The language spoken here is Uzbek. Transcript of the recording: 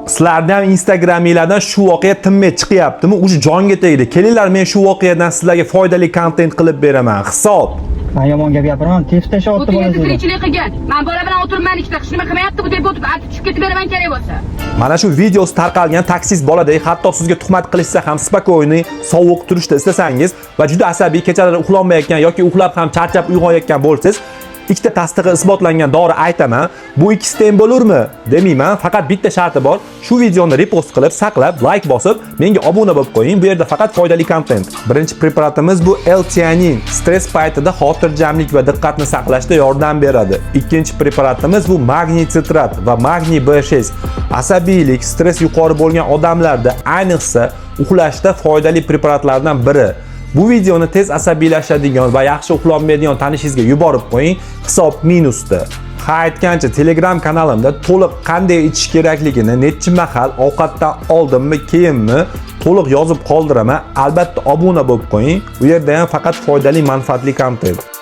Sizlardan Instagramingizdan shu voqea tinmay chiqyaptimi? O'sha jonga tegdi. Kelinglar, men shu voqeadan sizlarga foydali kontent qilib beraman. Hisob. Men yomon gap gapiraman, tez tashyapti O'tirgan bola. tirikchilik qilgan. Men bola bilan o'tiribman ikkita qishni qilmayapti, bu deb o'tib tushib ketib beraman kerak bo'lsa. Mana shu videosi tarqalgan taksist boladek, hatto sizga tuhmat qilishsa ham spokойный, sovuq turishda istasangiz va juda asabiy, kechalari uxlolmayotgan yoki uxlab ham charchab uyg'onayotgan bo'lsangiz, ikkita tasdig'i isbotlangan dori aytaman. Bu ikkisi teng bo'larmi? Demayman, faqat bitta sharti bor. Shu videoni repost qilib, saqlab, like bosib, menga obuna bo'lib qo'ying. Bu yerda faqat foydali kontent. Birinchi preparatimiz bu L-tianin. Stress paytida xotirjamlik va diqqatni saqlashda yordam beradi. Ikkinchi preparatimiz bu magniy sitrat va magniy B6. Asabiylik, stress yuqori bo'lgan odamlarda, ayniqsa uxlashda foydali preparatlardan biri. Bu videoni tez asabiylashadigan va yaxshi uxlolmaydigan tanishingizga yuborib qo'ying. Hisob minusda. Ha, aytgancha Telegram kanalimda to'liq qanday ichish kerakligini, necha mahal ovqatdan oldinmi, keyinmi to'liq yozib qoldiraman. Albatta obuna bo'lib qo'ying. U yerda ham faqat foydali, manfaatli kontent.